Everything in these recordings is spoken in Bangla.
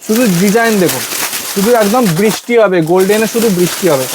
শুধু ডিজাইন দেখুন, শুধু একদম বৃষ্টি হবে, গোল্ডেনে শুধু বৃষ্টি হবে।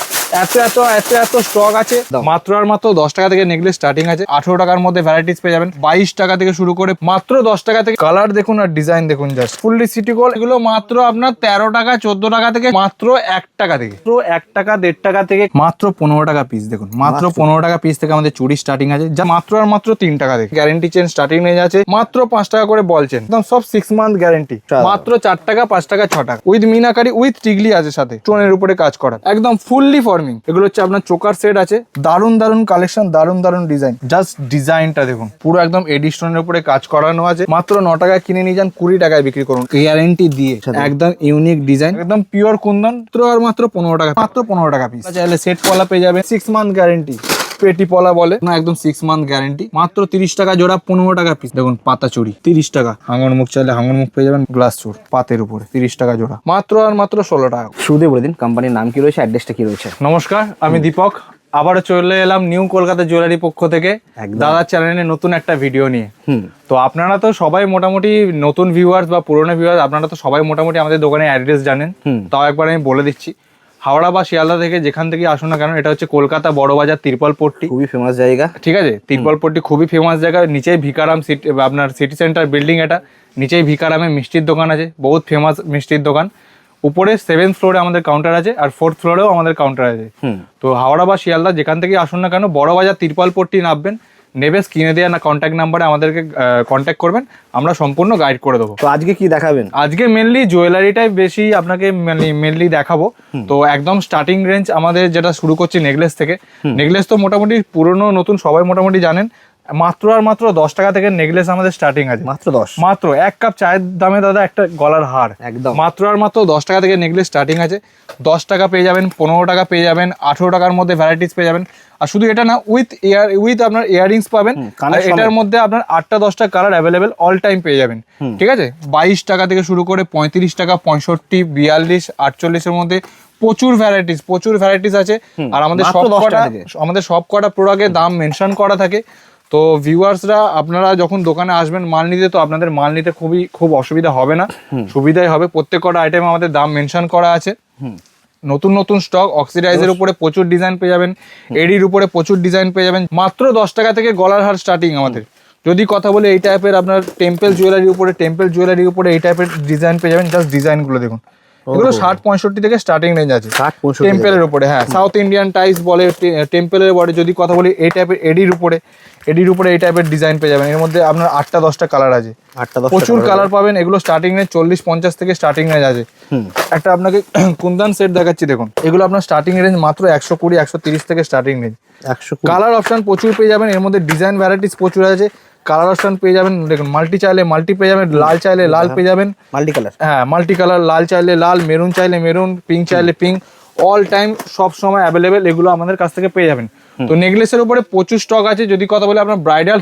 এত এত এত এত স্টক আছে। মাত্র আর মাত্র 10 টাকা থেকে নেকলেস স্টার্টিং আছে। 18 টাকার মধ্যে ভ্যারাইটিস পেয়ে যাবেন। 22 টাকা থেকে শুরু করে মাত্র 10 টাকা থেকে। কালার দেখুন আর ডিজাইন দেখুন, জাস্ট ফুললি সিটি গোল্ড। এগুলো মাত্র আপনার 13 টাকা 14 টাকা থেকে, মাত্র 1 টাকা থেকে, মাত্র 1 টাকা 1.5 টাকা থেকে, মাত্র 15 টাকা পিস। দেখুন মাত্র 15 টাকা পিস থেকে আমাদের চুড়ি স্টার্টিং আছে, যা মাত্র আর মাত্র 3 টাকা থেকে। গ্যারেন্টি চেন স্টার্টিং রেঞ্জ আছে মাত্র 5 টাকা করে বল চেন, একদম সব 6 মান্থ গ্যারেন্টি, মাত্র 4 টাকা 5 টাকা 6 টাকা। উইথ মিনাকারি উইথ টিগলি আছে সাথে, স্টোনের উপরে কাজ করা, একদম ফুললি ফর্মিং। এগুলো হচ্ছে আপনার চোকার সেট আছে, দারুন দারুন কালেকশন, দারুন দারুন ডিজাইন। জাস্ট ডিজাইনটা দেখুন, পুরো একদম এডি স্টোনের উপরে কাজ করানো আছে। মাত্র 9 টাকায় কিনে নিয়ে যান, 20 টাকায় বিক্রি করুন গ্যারেন্টি দিয়ে। একদম ইউনিক ডিজাইন, একদম পিওর কুন্দন, মাত্র 15 টাকা, মাত্র 15 টাকা পিস। চাইলে সেট পলা পেয়ে যাবে, 6 মান্থ গ্যারেন্টি। পেটি পলা বলে না, একদম 6 মান্থ গ্যারেন্টি, মাত্র 30 টাকা জোড়া, 15 টাকা পিস। দেখুন পাতা চুড়ি 30 টাকা, হাঙর মুখ চাইলে হাঙর মুখ পেয়ে যাবেন, গ্লাস চুর পাতের উপরে 30 টাকা জোড়া, মাত্র আর মাত্র 16 টাকা। শুরুতে বলে দিন কোম্পানির নাম কি রয়েছে, অ্যাড্রেসটা কি রয়েছে। নমস্কার, আমি দীপক, আবারও চলে এলাম নিউ কলকাতা জুয়েলারি পক্ষ থেকে দাদার চ্যানেলে নতুন একটা ভিডিও নিয়ে। তো আপনারা তো সবাই মোটামুটি নতুন ভিউয়ার্স বা পুরনো ভিউয়ার্স, আপনারা তো সবাই মোটামুটি আমাদের দোকানের অ্যাড্রেস জানেন। তাও একবার আমি বলে দিচ্ছি, হাওড়া বা শিয়ালদা থেকে যেখান থেকে আসুন না কেন, এটা হচ্ছে কলকাতা বড়বাজার তিরপলপট্টি, খুবই ফেমাস জায়গা। ঠিক আছে, তিরপলপট্টি খুবই ফেমাস জায়গা। নিচেই ভিকারাম সিটি, আপনার সিটি সেন্টার বিল্ডিং, এটা নিচেই ভিকারামে মিষ্টির দোকান আছে, বহুত ফেমাস মিষ্টির দোকান। উপরে 7th ফ্লোরে আমাদের কাউন্টার আছে, আর 4th ফ্লোরেও আমাদের কাউন্টার আছে। তো হাওড়া বা শিয়ালদা যেখান থেকে আসুন না কেন, বড়বাজার তিরপলপট্টি নামবেন, নেবে স্ক্রিনে দেওয়া না কন্ট্যাক্ট নাম্বারে আমাদেরকে কন্ট্যাক্ট করবেন, আমরা সম্পূর্ণ গাইড করে দেবো। তো আজকে কি দেখাবেন? আজকে মেনলি জুয়েলারিটাই বেশি আপনাকে মেনলি দেখাবো। তো একদম স্টার্টিং রেঞ্জ আমাদের যেটা শুরু করছি নেকলেস থেকে। নেকলেস তো মোটামুটি পুরনো নতুন সবাই মোটামুটি জানেন। মাত্র আর মাত্র 10 টাকা থেকে নেকলেস আমাদের স্টার্টিং আছে, মাত্র 10, মাত্র 1 কাপ চায়ের দামে দাদা একটা গলার হার, একদম মাত্র আর মাত্র 10 টাকা থেকে নেকলেস স্টার্টিং আছে। 10 টাকা পেয়ে যাবেন, 15 টাকা পেয়ে যাবেন, 18 টাকার মধ্যে ভ্যারাইটিস পেয়ে যাবেন। আর শুধু এটা না, উইথ আপনার ইয়াররিংস পাবেন। এটার মধ্যে আপনার 8টা 10টা কালার অ্যাভেলেবেল অল টাইম পেয়ে যাবেন, ঠিক আছে। 22 টাকা থেকে শুরু করে 35 টাকা, 65, 42, 48 এর মধ্যে প্রচুর ভ্যারাইটিস আছে। আর আমাদের সব কটা প্রোডাক্টের দাম মেনশন করা থাকে। তো ভিউয়ার্সরা আপনারা যখন দোকানে আসবেন মাল নিতে, তো আপনাদের মাল নিতে খুব অসুবিধা হবে না, সুবিধাই হবে। প্রত্যেক কটা আইটেম আমাদের দাম মেনশন করা আছে। নতুন নতুন স্টক, অক্সিডাইজের উপরে প্রচুর ডিজাইন পেয়ে যাবেন, এডির উপরে প্রচুর ডিজাইন পেয়ে যাবেন। মাত্র 10 টাকা থেকে গলার হার স্টার্টিং আমাদের। যদি কথা বলি এই টাইপের আপনার টেম্পল জুয়েলারির উপরে এই টাইপের ডিজাইন পেয়ে যাবেন। জাস্ট ডিজাইনগুলো দেখুন, এগুলো 60-65 থেকে স্টার্টিং রেঞ্জ আছে টেম্পলের উপরে। হ্যাঁ, সাউথ ইন্ডিয়ান টাইস বলে টেম্পলের উপরে। যদি কথা বলি এই টাইপের এডির উপরে এই টাইপের ডিজাইন পেয়ে যাবেন। এর মধ্যে আপনার 8টা 10টা কালার আছে, প্রচুর কালার পাবেন। এগুলো স্টার্টিং রেঞ্জ 40-50 থেকে স্টার্টিং রেঞ্জ আছে। একটা আপনাকে কুন্দন সেট দেখাচ্ছি, দেখুন এগুলো আপনার স্টার্টিং রেঞ্জ মাত্র 120-130 থেকে স্টার্টিং রেঞ্জ। কালার অপশন প্রচুর পেয়ে যাবেন, এর মধ্যে ডিজাইন ভ্যারাইটিস প্রচুর আছে। কালার অপশন পেয়ে যাবেন, দেখুন মাল্টি চাইলে মাল্টি পেয়ে যাবেন, লাল চাইলে লাল পেয়ে যাবেন, মাল্টি কালার। হ্যাঁ, মাল্টি কালার, লাল চাইলে লাল, মেরুন চাইলে মেরুন, পিঙ্ক চাইলে পিঙ্ক, অল টাইম সব সময় অ্যাভেলেবেল এগুলো আমাদের কাছ থেকে পেয়ে যাবেন। তো নেকলেসের উপরে প্রচুর স্টক আছে। যদি কথা বলি আপনার ব্রাইডাল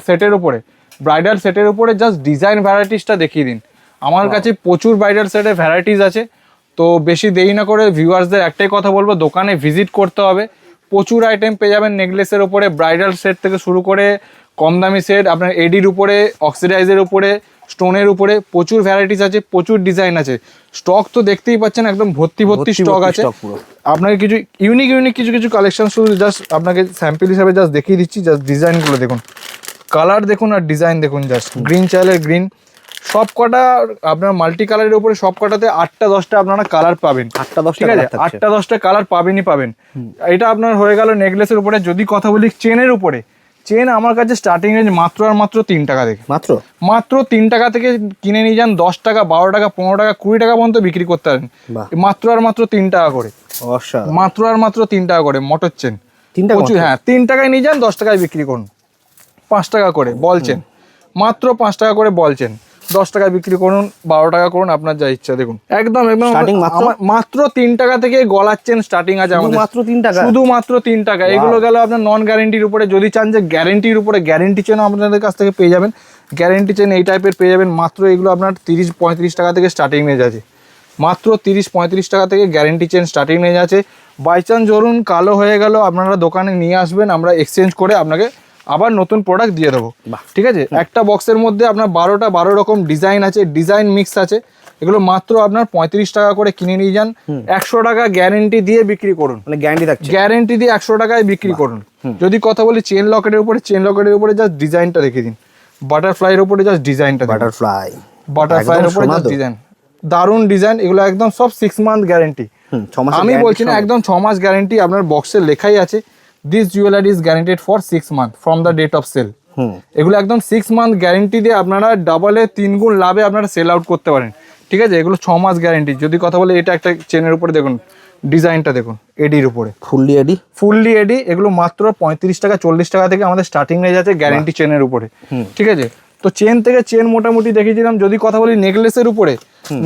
সেটের উপরে জাস্ট ডিজাইন ভ্যারাইটিসটা দেখিয়ে দিন। আমার কাছে প্রচুর ব্রাইডাল সেটের ভ্যারাইটিস আছে। তো বেশি দেরি না করে ভিউয়ার্সদের একটাই কথা বলবো, দোকানে ভিজিট করতে হবে। প্রচুর আইটেম পেয়ে যাবেন নেকলেসের উপরে, ব্রাইডাল সেট থেকে শুরু করে কম দামি সেট, আপনার এডির উপরে, অক্সিডাইজের উপরে, স্টোনের উপরে প্রচুর ভ্যারাইটিস আছে, প্রচুর ডিজাইন আছে। স্টক তো দেখতেই পাচ্ছেন, একদম ভর্তি স্টক আছে। আপনাকে কিছু ইউনিক কিছু কালেকশন শুধু জাস্ট আপনাকে স্যাম্পল হিসাবে জাস্ট দেখিয়ে দিচ্ছি। জাস্ট ডিজাইনগুলো দেখুন, কালার দেখুন আর ডিজাইন দেখুন। জাস্ট গ্রিন চাইলে গ্রিন, সব কটা আপনার মাল্টি কালারের উপরে সব কটাতে 8টা 10টা আপনারা কালার পাবেন। 8টা 10টা, ঠিক আছে, 8টা 10টা কালার পাবেন। এটা আপনার হয়ে গেল নেকলেসের উপরে। যদি কথা বলি চেনের উপরে, চেন আমার কাছে স্টার্টিং রেঞ্জ মাত্র আর মাত্র 3 টাকা থেকে, মাত্র 3 টাকা থেকে কিনে নিয়ে যান। 10 টাকা, 12 টাকা, 15 টাকা, 20 টাকা পর্যন্ত বিক্রি করতে পারেন, মাত্র আর মাত্র 3 টাকা করে, মাত্র আর মাত্র 3 টাকা করে মোটর চেন। প্রচুর, হ্যাঁ, 3 টাকায় নিয়ে যান, 10 টাকায় বিক্রি করুন। 5 টাকা করে বল চেন, মাত্র 5 টাকা করে বল চেন, 10 টাকায় বিক্রি করুন, 12 টাকা করুন, আপনার যা ইচ্ছা। দেখুন একদম মাত্র 3 টাকা থেকে গলার চেন স্টার্টিং আছে আমাদের, শুধুমাত্র 3 টাকা। এগুলো গেল আপনার নন গ্যারেন্টির উপরে। যদি চান যে গ্যারেন্টির উপরে, গ্যারেন্টি চেনও আপনাদের কাছ থেকে পেয়ে যাবেন। গ্যারেন্টি চেন এই টাইপের পেয়ে যাবেন। মাত্র এগুলো আপনার 30-35 টাকা থেকে স্টার্টিং রেঞ্জ আছে, মাত্র 30-35 টাকা থেকে গ্যারেন্টি চেন স্টার্টিং রেঞ্জ আছে। বাই চান্স ধরুন কালো হয়ে গেল, আপনারা দোকানে নিয়ে আসবেন, আমরা এক্সচেঞ্জ করে আপনাকে আবার নতুন প্রোডাক্ট দিয়ে দেবো, ঠিক আছে। একটা বক্সের মধ্যে আপনার 12 রকম ডিজাইন আছে, ডিজাইন মিক্স আছে। এগুলো মাত্র আপনার 35 টাকা করে কিনে নিয়ে যান, 100 টাকা গ্যারেন্টি দিয়ে বিক্রি করুন, মানে গ্যারান্টি থাকছে, গ্যারেন্টি দিয়ে 100 টাকায় বিক্রি করুন। যদি কথা বলি চেন লকেটের উপরে, চেন লকেটের উপরে জাস্ট ডিজাইনটা দেখে দিন, বাটারফ্লাইয়ের উপরে জাস্ট ডিজাইনটা, বাটারফ্লাইয়ের উপরে জাস্ট ডিজাইন, দারুন ডিজাইন। এগুলো একদম সব 6 মান্থ গ্যারেন্টি, আমি বলছি না, একদম 6 মাস গ্যারেন্টি। আপনার বক্সে লেখাই আছে this jewellery is guaranteed for 6 month from the date of sale. এগুলো একদম 6 মান্থ গ্যারেন্টি দিয়ে আপনারা ডাবলে 3 গুণ লাভে আপনারা সেল আউট করতে পারেন, ঠিক আছে। এগুলো 6 মাস গ্যারেন্টি। যদি কথা বলে এটা একটা চেনের উপরে দেখুন ডিজাইনটা দেখুন, এডির উপরে ফুললি এডি, এগুলো মাত্র 35 টাকা 40 টাকা থেকে আমাদের স্টার্টিং রেঞ্জ আছে গ্যারেন্টি চেনের উপরে, ঠিক আছে। তো চেন থেকে চেন মোটামুটি দেখিয়েছিলাম। যদি কথা বলি নেকলেসের উপরে,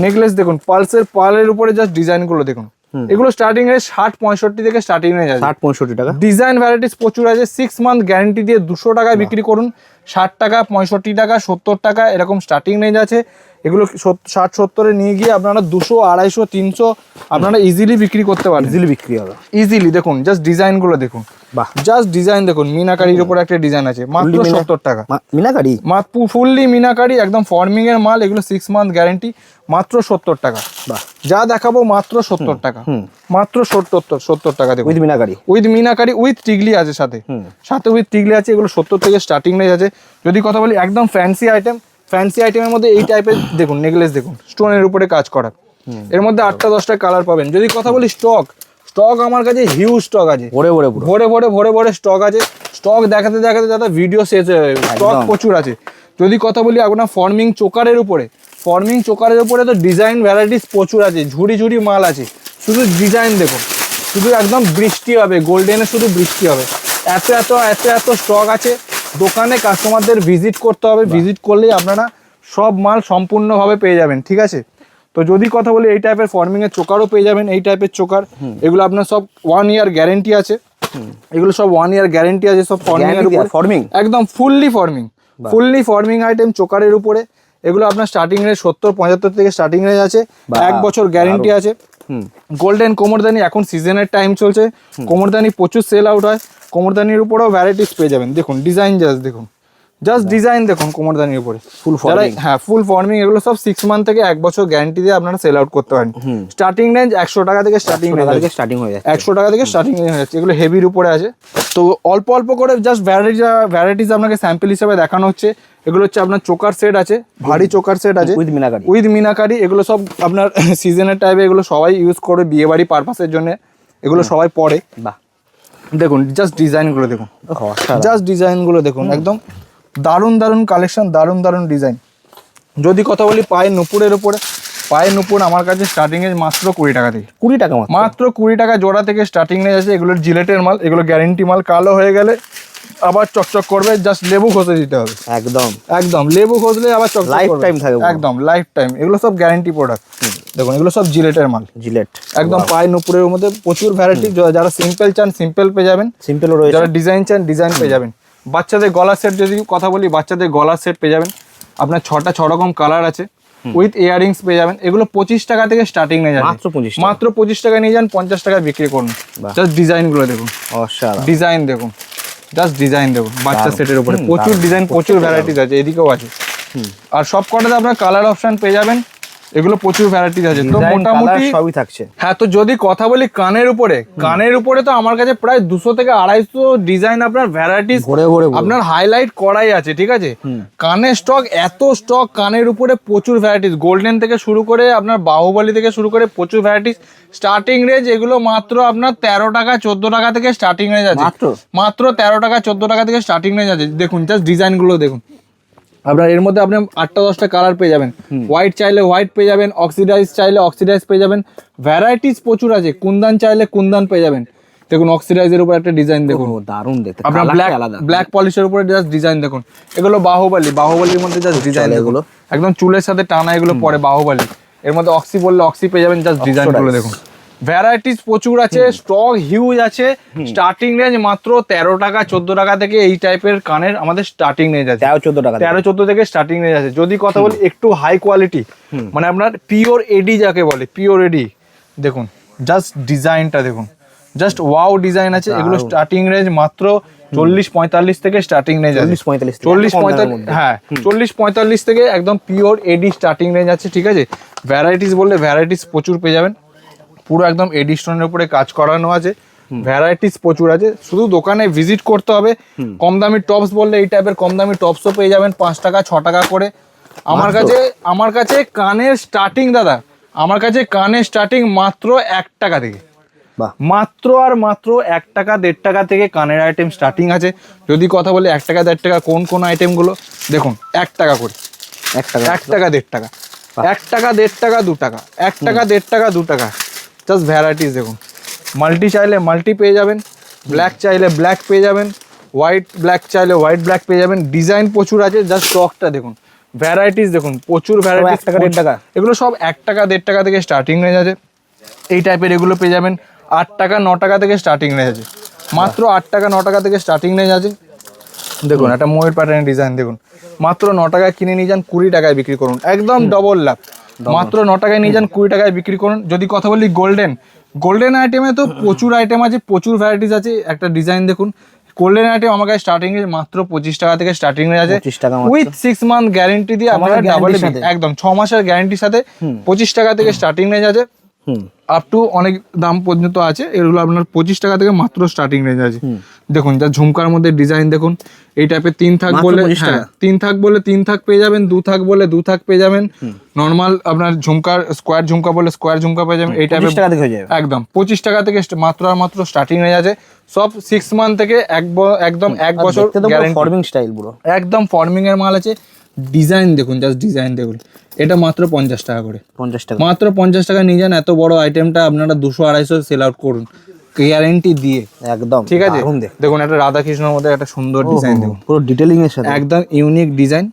নেকলেস দেখুন পালসের পালের উপরে জাস্ট ডিজাইনগুলো দেখুন, এগুলো স্টার্টিং রেঞ্জ 60-65 থেকে স্টার্টিং রেঞ্জ আছে, 60-65 টাকা। ডিজাইন ভ্যারাইটিস প্রচুর আছে। 6 মান্থ গ্যারেন্টি দিয়ে 200 টাকায় বিক্রি করুন, 60 টাকা 65 টাকা 70 টাকা এরকম স্টার্টিং রেঞ্জ আছে। এগুলো 60-70-এ নিয়ে গিয়ে আপনারা 200 250 300 আপনারা ইজিলি বিক্রি করতে পারেন, ইজিলি বিক্রি হবে, ইজিলি। দেখুন জাস্ট ডিজাইনগুলো দেখুন, জাস্ট ডিজাইন দেখুন, মিনাকারির উপর একটা ডিজাইন আছে মাত্র 70 টাকা, মিনাকারি ফুললি মিনাকারি একদম ফর্মিং এর মাল। এগুলো 6 মান্থ গ্যারেন্টি মাত্র 70 টাকা। যা দেখাবো মাত্র 70 টাকা, মাত্র 70 টাকা দেখুন, উইথ মিনাকারি উইথ টিগলি আছে, সাথে উইথ টিগলি আছে। এগুলো 70 থেকে স্টার্টিং রেঞ্জ আছে। যদি কথা বলি একদম ফ্যান্সি আইটেম, ফ্যান্সি আইটেমের মধ্যে এই টাইপের দেখুন নেকলেস দেখুন, স্টোনের উপরে কাজ করা, এর মধ্যে 8টা-10টা কালার পাবেন। যদি কথা বলি স্টক আমার কাছে হিউজ স্টক আছে, ভরে ভরে স্টক আছে। স্টক দেখাতে দেখাতে দাদা ভিডিও শেষ হয়ে যাবে, স্টক প্রচুর আছে। যদি কথা বলি আপনার ফর্মিং চোকারের উপরে, তো ডিজাইন ভ্যারাইটিস প্রচুর আছে, ঝুড়ি মাল আছে। শুধু ডিজাইন দেখুন, শুধু একদম বৃষ্টি হবে, গোল্ডেনে শুধু বৃষ্টি হবে, এত স্টক আছে। দোকানে কাস্টমারদের ভিজিট করতে হবে, ভিজিট করলেই আপনারা সব মাল সম্পূর্ণভাবে পেয়ে যাবেন, ঠিক আছে। তো যদি কথা বলি এই টাইপের ফর্মিং এর চোকারও পেয়ে যাবেন, এই টাইপের চোকার। এগুলো আপনার সব 1 ইয়ার গ্যারেন্টি আছে, এগুলো সব 1 ইয়ার গ্যারেন্টি আছে, সব ফর্মিং একদম ফুললি ফর্মিং আইটেম চোকারের উপরে। এগুলো আপনার স্টার্টিং রেঞ্জ 70-75 থেকে স্টার্টিং রেঞ্জ আছে, 1 বছর গ্যারেন্টি আছে। গোল্ডেন কোমরদানি এখন সিজনের টাইম চলছে, কোমরদানি প্রচুর সেল আউট হয়। কোমরদানির উপরেও ভ্যারাইটিস পেয়ে যাবেন, দেখুন ডিজাইন জাস্ট ডিজাইন দেখুন কোমরদানির উপরে ফুল ফর্মিং। এগুলো সব 6 মান্থ থেকে 1 বছর গ্যারান্টি দিয়ে আপনারা সেল আউট করতে পারেন। স্টার্টিং রেঞ্জ 100 টাকা থেকে স্টার্টিং রেঞ্জ হয়ে যাচ্ছে, 100 টাকা থেকে স্টার্টিং রেঞ্জ হয়ে যাচ্ছে। এগুলো হেভির উপরে আছে। তো অল্প করে জাস্ট ভ্যারাইটিস আপনাকে স্যাম্পল হিসেবে দেখানো হচ্ছে। এগুলো হচ্ছে আপনার চোকার সেট আছে, ভারী চোকার সেট আছে উইথ মিনাকারি। এগুলো সব আপনার সিজনের টাইপে, এগুলো সবাই ইউজ করে বিয়ে বাড়ি পারপাসের জন্য, এগুলো সবাই পরে। দেখুন জাস্ট ডিজাইনগুলো দেখুন, একদম দারুণ কালেকশন, দারুণ ডিজাইন। যদি কথা বলি পায়ের নুপুরের উপরে, পায়ের নুপুর আমার কাছে স্টার্টিং এজ মাত্র 20 টাকা থেকে, মাত্র 20 টাকা জোড়া থেকে স্টার্টিং রেঞ্জ আছে। এগুলোর জিলেটের মাল, এগুলো গ্যারেন্টি মাল। কালো হয়ে গেলে আবার চকচক করবে, জাস্ট লেবু ঘষে দিতে হবে, একদম লেবু ঘষলে আবার চকচক লাইফ টাইম থাকবে, একদম লাইফ টাইম। এগুলো সব গ্যারেন্টি প্রোডাক্ট। দেখুন এগুলো সব জিলেটের মাল, একদম পায়ের নুপুরের মধ্যে প্রচুর ভ্যারাইটি। যারা সিম্পল চান সিম্পল পেয়ে যাবেন, যারা ডিজাইন চান ডিজাইন পেয়ে যাবেন। বাচ্চাদের গলার সেট যদি কথা বলি, বাচ্চাদের গলার সেট পেয়ে যাবেন আপনার 6 রকম কালার আছে, উইথ ইয়ারিংস পেয়ে যাবেন। এগুলো 25 টাকা থেকে স্টার্টিং নিয়ে যাবেন, মাত্র 25 টাকা নিয়ে যান, 50 টাকা বিক্রি করুন। জাস্ট ডিজাইনগুলো দেখুন, ডিজাইন দেখুন, জাস্ট ডিজাইন দেখুন। বাচ্চা সেটের উপরে প্রচুর ডিজাইন, প্রচুর ভ্যারাইটিস আছে, এদিকেও আছে। আর সব কটাতে আপনার কালার অপশন পেয়ে যাবেন, এগুলো প্রচুর ভ্যারাইটিস আছে। তো মোটামুটি সবই থাকছে। হ্যাঁ, তো যদি কথা বলি কানের উপরে তো আমার কাছে প্রায় 200 থেকে 250 ডিজাইন আপনার ভ্যারাইটিস আপনার হাইলাইট করাই আছে, ঠিক আছে। কানের স্টক কানের উপরে প্রচুর ভ্যারাইটিস, গোল্ডেন থেকে শুরু করে আপনার বাহুবলী থেকে শুরু করে প্রচুর ভ্যারাইটিস। স্টার্টিং রেঞ্জ এগুলো মাত্র আপনার 13 টাকা 14 টাকা থেকে স্টার্টিং রেঞ্জ আছে, মাত্র 13 টাকা 14 টাকা থেকে স্টার্টিং রেঞ্জ আছে। দেখুন জাস্ট ডিজাইনগুলো দেখুন। আপনার এর মধ্যে আপনি 8টা-10টা কালার পেয়ে যাবেন, হোয়াইট চাইলে হোয়াইট পেয়ে যাবেন, অক্সিডাইজ চাইলে অক্সিডাইজ পেয়ে যাবেন, ভ্যারাইটিস প্রচুর আছে। কুন্দান চাইলে কুন্দান পেয়ে যাবেন। দেখুন অক্সিডাইজের উপর একটা ডিজাইন দেখুন, দারুণ দেখতে। আপনার ব্ল্যাক পলিশের উপরে জাস্ট ডিজাইন দেখুন। এগুলো বাহুবলীর মধ্যে জাস্ট ডিজাইন এগুলো একদম চুলের সাথে টানা, এগুলো পরে বাহুবলী। এর মধ্যে অক্সি বললে অক্সি পেয়ে যাবেন, জাস্ট ডিজাইনগুলো দেখুন। ভ্যারাইটিস প্রচুর আছে, স্টক হিউজ আছে। স্টার্টিং রেঞ্জ মাত্র 13 টাকা 14 টাকা থেকে এই টাইপের কানের আমাদের স্টার্টিং রেঞ্জ আছে, 13-14 থেকে স্টার্টিং রেঞ্জ আছে। যদি কথা বলি একটু হাই কোয়ালিটি, মানে আপনার পিওর এডি যাকে বলে, পিওর এডি দেখুন, জাস্ট ডিজাইনটা দেখুন, জাস্ট ওয়াও ডিজাইন আছে, এগুলো স্টার্টিং রেঞ্জ মাত্র 40-45 থেকে স্টার্টিং রেঞ্জ আছে। 40-45, হ্যাঁ 40-45 থেকে একদম পিওর এডি স্টার্টিং রেঞ্জ আছে, ঠিক আছে। ভ্যারাইটিস বললে ভ্যারাইটিস প্রচুর পেয়ে যাবেন, পুরো একদম এডি স্টোনের উপরে কাজ করানো আছে, ভ্যারাইটিস প্রচুর আছে। শুধু দোকানে ভিজিট করতে হবে। কম দামি টপস বললে এই টাইপের কম দামি টপসও পেয়ে যাবেন 5 টাকা 6 টাকা করে। আমার কাছে কানের স্টার্টিং দাদা, আমার কাছে কানের স্টার্টিং মাত্র 1 টাকা থেকে, মাত্র আর মাত্র 1 টাকা 1.5 টাকা থেকে কানের আইটেম স্টার্টিং আছে। যদি কথা বলি 1 টাকা 1.5 টাকা কোন কোন আইটেমগুলো দেখুন, 1 টাকা করে, 1 টাকা 1.5 টাকা, 1 টাকা 1.5 টাকা 2 টাকা, 1 টাকা 1.5 টাকা 2 টাকা, জাস্ট ভ্যারাইটিস দেখুন। মাল্টি চাইলে মাল্টি পেয়ে যাবেন, ব্ল্যাক চাইলে ব্ল্যাক পেয়ে যাবেন, হোয়াইট ব্ল্যাক চাইলে হোয়াইট ব্ল্যাক পেয়ে যাবেন। ডিজাইন প্রচুর আছে, জাস্ট স্টকটা দেখুন, ভ্যারাইটিস দেখুন, প্রচুর ভ্যারাইটিস। 1 টাকা 1.5 টাকা এগুলো সব 1 টাকা 1.5 টাকা থেকে স্টার্টিং রেঞ্জ আছে। এই টাইপের এগুলো পেয়ে যাবেন 8 টাকা 9 টাকা থেকে স্টার্টিং রেঞ্জ আছে, মাত্র 8 টাকা 9 টাকা থেকে স্টার্টিং রেঞ্জ আছে। দেখুন একটা ময়ূর প্যাটার্নের ডিজাইন দেখুন, মাত্র 9 টাকায় কিনে নিয়ে যান 20 টাকায় বিক্রি করুন, একদম ডবল লাভ। মাত্র 9 টাকায় নিয়ে যান 20 টাকায় বিক্রি করুন। যদি কথা বলি গোল্ডেন আইটেমে তো প্রচুর আইটেম আছে, প্রচুর ভ্যারাইটিস আছে। একটা ডিজাইন দেখুন, গোল্ডেন আইটেম আমার কাছে স্টার্টিং রেঞ্জ মাত্র 25 টাকা থেকে স্টার্টিং রেঞ্জ আছে, উইথ 6 মান্থ গ্যারেন্টি দিয়ে আপনারা ডাবল, একদম 6 মাসের গ্যারেন্টির সাথে 25 টাকা থেকে স্টার্টিং রেঞ্জ আছে, আপ টু অনেক দাম পর্যন্ত আছে। এগুলো আপনার 25 টাকা থেকে মাত্র স্টার্টিং রেঞ্জ আছে। দেখুন যা ঝুমকার মধ্যে ডিজাইন দেখুন, এই টাইপের 3 থাক বলে 3 থাক বলে 3 থাক পেয়ে যাবেন, 2 থাক বলে 2 থাক পেয়ে যাবেন। নর্মাল আপনার ঝুমকার স্কোয়ার ঝুমকা বলে স্কোয়ার ঝুমকা পেয়ে যাবেন। এই টাইপের একদম 25 টাকা থেকে মাত্র আর মাত্র স্টার্টিং রেঞ্জ আছে। সব 6 মান্থ থেকে একদম 1 বছর গ্যারান্টি, ফর্মিং স্টাইল পুরো একদম ফর্মিং এর মাল আছে। ডিজাইন দেখুন, জাস্ট ডিজাইন দেখুন, এটা মাত্র 50 টাকা করে, 50 টাকা মাত্র 50 টাকা নিয়ে যান। এত বড় আইটেমটা আপনারা 200-250 সেল আউট করুন গ্যারান্টি দিয়ে, একদম ঠিক আছে। দেখুন একটা রাধাকৃষ্ণের মধ্যে একটা সুন্দর ডিজাইন দেখুন, পুরো ডিটেইলিং এর সাথে একদম ইউনিক ডিজাইন।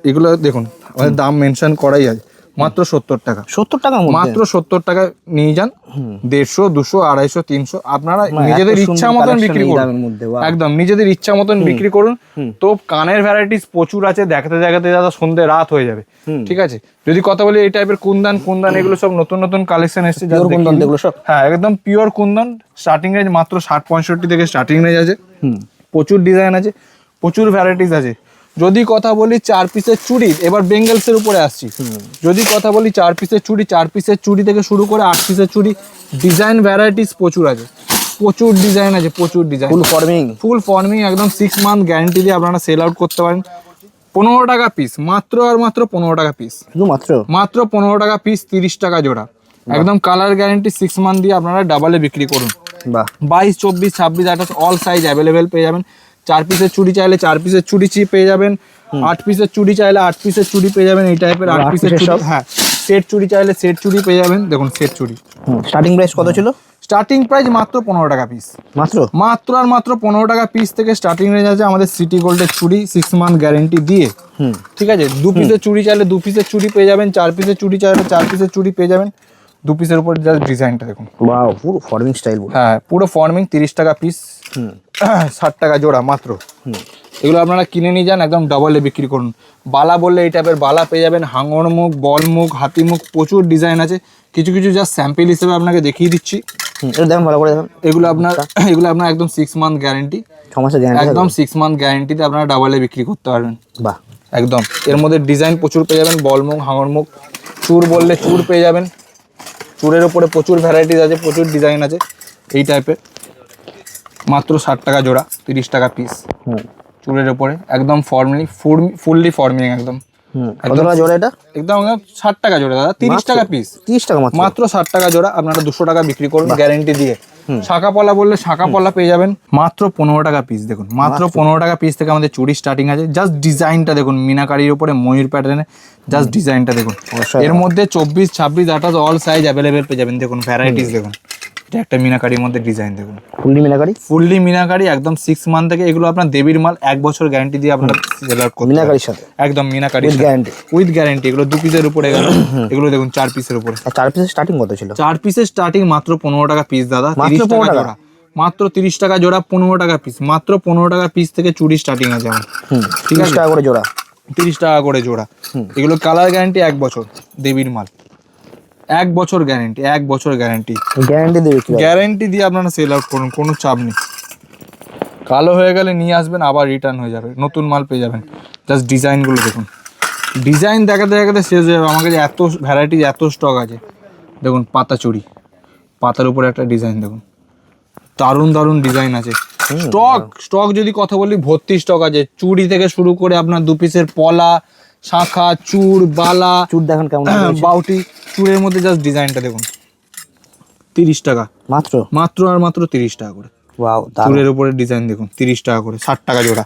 এগুলো দেখুন, আমাদের দাম মেনশন করাই আছে, মাত্র 70 টাকা, 70 টাকা মাত্র 70 টাকা নিয়ে যান। 150, 200, 250, 300 আপনারা নিজেদের ইচ্ছা মতন বিক্রি করুন, একদম নিজেদের ইচ্ছা মতন বিক্রি করুন। তো কানের ভ্যারাইটিস প্রচুর আছে, দেখাতে দেখাতে দাদা সন্ধ্যে রাত হয়ে যাবে, ঠিক আছে। যদি কথা বলি এই টাইপের কুন্দন এগুলো সব নতুন নতুন কালেকশন এসেছে, হ্যাঁ একদম পিওর কুন্দন। স্টার্টিং রেঞ্জ মাত্র 60-65 থেকে স্টার্টিং রেঞ্জ আছে, প্রচুর ডিজাইন আছে, প্রচুর ভ্যারাইটিস আছে। যদি কথা বলি 4 পিসের চুড়ি, এবার বেঙ্গলস এর উপরে আসছি। যদি কথা বলি 4 পিসের চুড়ি, 4 পিসের চুড়ি থেকে শুরু করে 8 পিসের চুড়ি, ডিজাইন ভ্যারাইটিস প্রচুর আছে, প্রচুর ডিজাইন আছে, প্রচুর ডিজাইন, ফুল ফর্মিং একদম 6 মান্থ গ্যারান্টি দিয়ে আপনারা সেল আউট করতে পারেন। 15 টাকা পিস, মাত্র আর মাত্র 15 টাকা পিস, মাত্র 15 টাকা পিস, 30 টাকা জোড়া, একদম কালার গ্যারান্টি 6 মান্থ দিয়ে আপনারা ডাবলে বিক্রি করুন। 22, 24, 26, 28 অল সাইজ অ্যাভেলেবেল পেয়ে যাবেন। 4 পিসের চুড়ি চাইলে 4 পিসের চুড়ি পেয়ে যাবেন, 8 পিসের চুড়ি চাইলে 8 পিসের চুড়ি পেয়ে যাবেন। এই টাইপের 8 পিসের চুড়ি, হ্যাঁ সেট চুড়ি চাইলে সেট চুড়ি পেয়ে যাবেন। দেখুন সেট চুড়ি স্টার্টিং প্রাইস কত ছিল? স্টার্টিং প্রাইস মাত্র 15 টাকা পিস, মাত্র আর মাত্র 15 টাকা পিস থেকে স্টার্টিং রেঞ্জ আছে আমাদের সিটি গোল্ডের চুড়ি 6 মান্থ গ্যারেন্টি দিয়ে, ঠিক আছে। 2 পিসের চুড়ি চাইলে 2 পিসের চুড়ি পেয়ে যাবেন, 4 পিসের চুড়ি চাইলে 4 পিসের চুড়ি পেয়ে যাবেন। 2 পিসের উপর জাস্ট ডিজাইনটা দেখুন, ওয়াও পুরো ফর্মিং স্টাইল, হ্যাঁ পুরো ফর্মিং। 30 টাকা পিস, 60 টাকা জোড়া মাত্র। এগুলো আপনারা কিনে নিয়ে যান, একদম ডাবলে বিক্রি করুন। বালা বললে এই টাইপের বালা পেয়ে যাবেন, হাঙর মুখ, বল মুখ, হাতি মুখ, প্রচুর ডিজাইন আছে। কিছু কিছু জাস্ট স্যাম্পল হিসেবে আপনাকে দেখিয়ে দিচ্ছি। এগুলো আপনার একদম 6 মান্থ গ্যারেন্টি, 6 মাসের গ্যারেন্টি, একদম 6 মান্থ গ্যারেন্টিতে আপনারা ডাবলে বিক্রি করতে পারবেন। বাহ, একদম। এর মধ্যে ডিজাইন প্রচুর পেয়ে যাবেন, বল মুখ, হাঙর মুখ, চুর বললে চুর পেয়ে যাবেন। চুরের উপরে প্রচুর ভ্যারাইটিস আছে, প্রচুর ডিজাইন আছে এই টাইপের। মাত্র 60 টাকা জোড়া, 30 টাকা পিস, চুলের উপরে একদম ফুললি ফর্মিং একদম। একদম 60 টাকা জোড়া দাদা, 30 টাকা পিস, 30 টাকা মাত্র 60 টাকা জোড়া। আপনারা 200 টাকা বিক্রি করুন গ্যারেন্টি দিয়ে। শাঁখা পলা বললে শাঁখা পলা পেয়ে যাবেন, মাত্র 15 টাকা পিস। দেখুন মাত্র 15 টাকা পিস থেকে আমাদের চুড়ি স্টার্টিং আছে। জাস্ট ডিজাইনটা দেখুন, মিনাকারির উপরে ময়ূর প্যাটার্নে, জাস্ট ডিজাইনটা দেখুন। এর মধ্যে 24, 26, 28 অল সাইজ অ্যাভেলেবেল পেয়ে যাবেন। দেখুন ভ্যারাইটিস দেখুন, এটা একটা মিনাকারির মধ্যে ডিজাইন দেখুন, ফুললি মিনাকারি একদম 6 মান্থ থেকে। এগুলো আপনার দেবীর মাল, 1 বছর গ্যারান্টি দিয়ে আপনারা সেল আউট করতে মিনাকারির সাথে, একদম মিনাকারি উইথ গ্যারান্টি। এগুলো 2 পিসের উপরে গেল, এগুলো দেখুন 4 পিসের উপরে। 4 পিসের স্টার্টিং কত ছিল? 4 পিসের স্টার্টিং মাত্র 15 টাকা পিস দাদা, 30 টাকা জোড়া, মাত্র 30 টাকা জোড়া, 15 টাকা পিস, মাত্র 15 টাকা পিস থেকে চুড়ি স্টার্টিং আছে আমার, ঠিক আছে। 30 টাকা করে জোড়া, 30 টাকা করে জোড়া। এগুলো কালার গ্যারান্টি 1 বছর, দেবীর মাল। 1 বছর গ্যারেন্টি, 1 বছর গ্যারেন্টি, গ্যারান্টি দেবে কি? গ্যারেন্টি দিয়ে আপনারা সেল আউট করুন, কোনো চাপ নেই। কালো হয়ে গেলে নিয়ে আসবেন, আবার রিটার্ন হয়ে যাবে, নতুন মাল পেয়ে যাবেন। জাস্ট ডিজাইনগুলো দেখুন, ডিজাইন দেখাতে দেখাতে শেষ হয়ে যাবে। আমার কাছে এত ভ্যারাইটি, এত স্টক আছে। দেখুন পাতা চুড়ি, পাতার উপরে একটা ডিজাইন দেখুন, দারুণ দারুণ ডিজাইন আছে। স্টক যদি কথা বলি, ভর্তি স্টক আছে। চুড়ি থেকে শুরু করে আপনার 2 পিসের পলা, শাঁখা, চূড়, বালা, চুর দেখেন কেমন বাউটি। চুড়ের মধ্যে জাস্ট ডিজাইনটা দেখুন, 30 টাকা মাত্র, মাত্র আর মাত্র 30 টাকা করে। ওয়াও, চুড়ের উপরে ডিজাইন দেখুন, 30 টাকা করে, 60 টাকা জোড়া,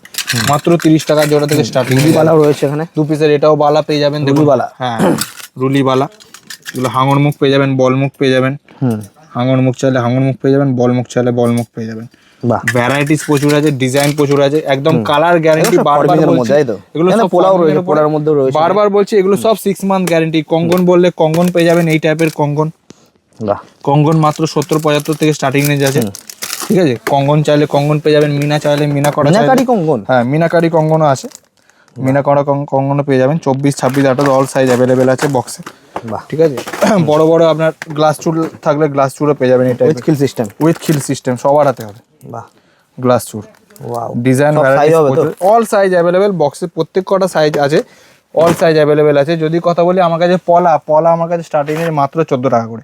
মাত্র 30 টাকা জোড়া থেকে স্টার্টিং। রুলি বালাও রয়েছে এখানে, 2 পিসের এটাও বালা পেয়ে যাবেন, দেখুন রুলি বালা। হ্যাঁ, রুলি বালা। এগুলো হাঙর মুখ পেয়ে যাবেন, বল মুখ পেয়ে যাবেন। হাঙর মুখ চাইলে হাঙর মুখ পেয়ে যাবেন, বল মুখ চাইলে বল মুখ পেয়ে যাবেন। বাহ, ভ্যারাইটিস প্রচুর আছে, ডিজাইন প্রচুর আছে, একদম কালার গ্যারান্টি। বারবার বলছি এগুলো সব পোলাও রয়েছে, পোলার মধ্যেও রয়েছে। বারবার বলছি এগুলো সব 6 মান্থ গ্যারান্টি। কঙ্গন বললে কঙ্গন পেয়ে যাবেন, এই টাইপের কঙ্গন। বাহ, কঙ্গন মাত্র 70-75 থেকে স্টার্টিং রেঞ্জ আছে, ঠিক আছে। কঙ্গন চাইলে কঙ্গন পেয়ে যাবেন, মিনা চাইলে মিনা করা, মিনাকারি কঙ্গন, হ্যাঁ মিনাকারি কঙ্গনও আছে, মিনা করা কঙ্গনও পেয়ে যাবেন। 24, 26, 28 অল সাইজ অ্যাভেলেবেল আছে বক্সে, বাহ, ঠিক আছে। বড় বড় আপনার গ্লাস চুল থাকলে গ্লাস চুলও পেয়ে যাবেন, এটা উইথ খিল সিস্টেম, উইথ খিল সিস্টেম, সবার হাতে হবে বাহ, গ্লাস চুল। Wow, design all size available বক্সে, প্রত্যেক কটা সাইজ আছে, অল সাইজ অ্যাভেলেবেল আছে। যদি কথা বলি আমার কাছে পলা, পলা আমার কাছে স্টার্টিং এর মাত্র 14 টাকা করে,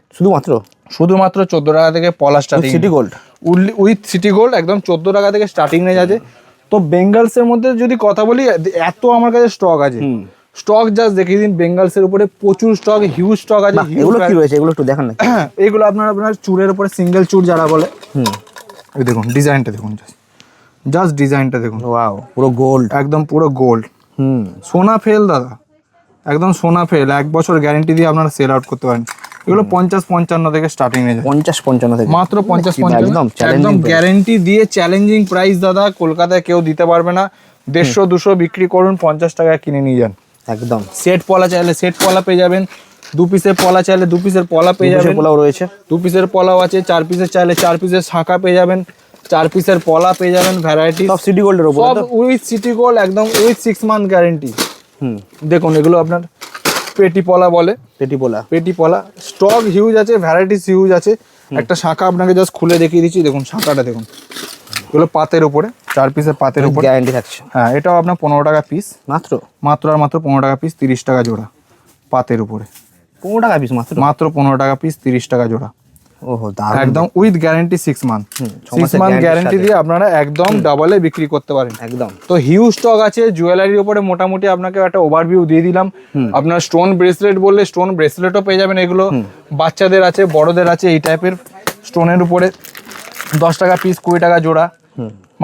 শুধুমাত্র 14 টাকা থেকে পলা starting. City gold, with city gold একদম 14 টাকা থেকে স্টার্টিং রেঞ্জ আছে। তো বেঙ্গলস এর মধ্যে যদি কথা বলি, এত আমার কাছে স্টক আছে। স্টক জাস্ট দেখিয়ে দিন, বেঙ্গলস এর উপরে প্রচুর স্টক, হিউজ স্টক আছে। এগুলো কি রয়েছে, এগুলো একটু দেখান না। এগুলো আপনার চুড়ের উপরে সিঙ্গেল চুড় যারা বলে, এই দেখুন ডিজাইনটা দেখুন, জাস্ট ডিজাইনটা দেখুন, ওয়াও, পুরো গোল্ড, একদম পুরো গোল্ড, সোনা ফেল দাদা, একদম সোনা ফেল। 1 বছর গ্যারেন্টি দিয়ে আপনারা সেল আউট করতে পারেন। এগুলো 50-55 থেকে স্টার্টিং রেঞ্জ, 50-55 থেকে মাত্র 50-55, একদম একদম গ্যারেন্টি দিয়ে চ্যালেঞ্জিং প্রাইস দাদা। কলকাতায় কেউ দিতে পারবে না। 150-200 বিক্রি করুন, 50 টাকায় কিনে নিয়ে যান। একদম সেট পলা চাইলে সেট পলা পেয়ে যাবেন, 2 পিসের পলা চাইলে 2 পিসের পলা পেয়ে যাবেন। পোলাও রয়েছে, 2 পিসের পলাও আছে, 4 পিসের চাইলে 4 পিসের শাঁখা পেয়ে যাবেন, 4 পিসের পলা পেয়ে যাবেন। ভ্যারাইটি সব সিটি গোল্ডের উপর, সব উইথ সিটি গোল্ড, একদম উইথ 6 মান্থ গ্যারেন্টি। দেখুন এগুলো আপনার পেটি পলা বলে, পেটি পোলা, পেটি পলা। স্টক হিউজ আছে, ভ্যারাইটিস হিউজ আছে। একটা শাঁখা আপনাকে জাস্ট খুলে দেখিয়ে দিচ্ছি, দেখুন শাঁখাটা দেখুন, এগুলো পাতের উপরে, 4 পিসের পাতের উপরে গ্যারান্টি থাকছে। হ্যাঁ, এটাও আপনার 15 টাকা পিস, মাত্র মাত্র আর মাত্র 15 টাকা পিস, 30 টাকা জোড়া। পাতের উপরে 15 টাকা পিস, মাত্র মাত্র 15 টাকা পিস, 30 টাকা জোড়া। ওহো, দারুণ, একদম with guarantee 6 month, 6 month guarantee দিয়ে আপনারা একদম ডাবলে বিক্রি করতে পারেন একদম। তো হিউজ স্টক আছে। জুয়েলারির উপরে মোটামুটি আপনাকে একটা ওভারভিউ দিয়ে দিলাম। আপনার স্টোন ব্রেসলেট বললে স্টোন ব্রেসলেটও পেয়ে যাবেন। এগুলো বাচ্চাদের আছে, বড়দের আছে। এই টাইপের স্টোনের উপরে 10 টাকা পিস, 20 টাকা জোড়া,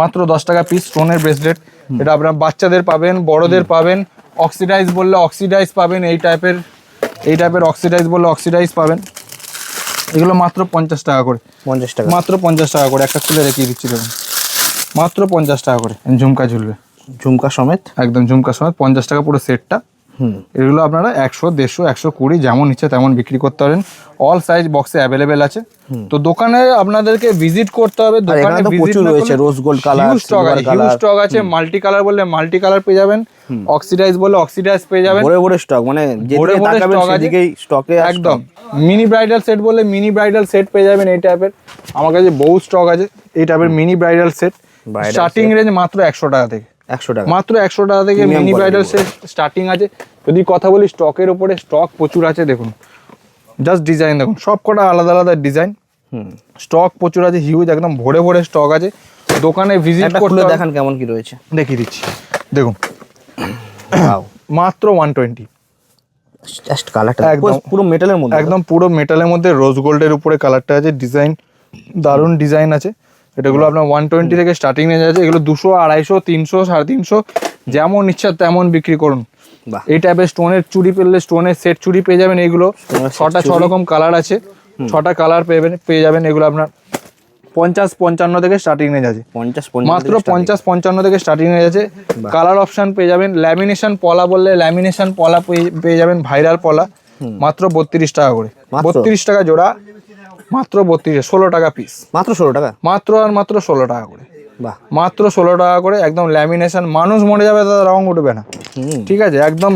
মাত্র 10 টাকা পিস স্টোনের ব্রেসলেট। এটা আপনার বাচ্চাদের পাবেন, বড়দের পাবেন। অক্সিডাইজ বললে অক্সিডাইজ পাবেন, এই টাইপের অক্সিডাইজ বললে অক্সিডাইজ পাবেন। এগুলো মাত্র 50 টাকা করে, 50 টাকা, মাত্র 50 টাকা করে। একটা খুলে দেখিয়ে দিচ্ছি দেখুন, মাত্র 50 টাকা করে। ঝুমকা ঝুলবে, ঝুমকা সমেত, একদম ঝুমকা সমেত, 50 টাকা পুরো সেটটা। এগুলো আপনারা 100, 150, 120 যেমন ইচ্ছে তেমন বিক্রি করতে পারেন। অল সাইজ বক্সে অ্যাভেলেবেল আছে। তো দোকানে আপনাদেরকে ভিজিট করতে হবে। দোকানে প্রচুর রয়েছে, rose gold colour, huge stock আছে। মাল্টি কালার বললে মাল্টি কালার পেয়ে যাবেন, অক্সিডাইজ বললে অক্সিডাইজ পেয়ে যাবেন। বড় বড় স্টক, মানে যেদিকে তাকাবেন সেদিকেই স্টকে একদম। মিনি ব্রাইডাল সেট বললে মিনি ব্রাইডাল সেট পেয়ে যাবেন। এই টাইপের আমার কাছে বহু স্টক আছে। এই টাইপের mini bridal set starting range মাত্র 100 টাকা থেকে, 100 টাকা, মাত্র 100 টাকা থেকে মিনি ব্রাইডাল সেট স্টার্টিং আছে। যদি কথা বলি স্টকের উপরে, স্টক প্রচুর আছে। দেখুন জাস্ট ডিজাইন দেখুন, সব কটা আলাদা আলাদা ডিজাইন। স্টক প্রচুর আছে, হিউজ, একদম ভরে ভরে স্টক আছে। দোকানে ভিজিট করতে দেখান কেমন কি রয়েছে, দেখিয়ে দিচ্ছি দেখুন। মাত্র 120, জাস্ট কালারটা একদম পুরো মেটালের মধ্যে, একদম পুরো মেটালের মধ্যে রোজ গোল্ডের উপরে কালারটা আছে। ডিজাইন দারুণ ডিজাইন আছে। এটাগুলো আপনার 120 থেকে স্টার্টিং রেঞ্জ আছে। এগুলো 200, 250, 300, 350 যেমন ইচ্ছা তেমন বিক্রি করুন। এই টাইপের স্টোনের চুড়ি পেলে স্টোনের সেট চুড়ি পেয়ে যাবেন। এইগুলো 6 রকম কালার আছে, 6টা কালার পেয়ে যাবেন। এগুলো আপনার 50-55 থেকে স্টার্টিং রেঞ্জ আছে, 50-55 মাত্র 50-55 থেকে স্টার্টিং রেঞ্জ আছে। কালার অপশন পেয়ে যাবেন। ল্যামিনেশন পলা বললে ল্যামিনেশন পলা পেয়ে যাবেন, ভাইরাল পলা, মাত্র 32 টাকা করে, 32 টাকা জোড়া, মাত্র 32, 16 টাকা পিস, মাত্র 16 টাকা, মাত্র আর মাত্র 16 টাকা করে, বাহ, মাত্র 16 টাকা করে। একদম ল্যামিনেশন, মানুষ মরে যাবে তাদের রং উঠবে না, ঠিক আছে। একদম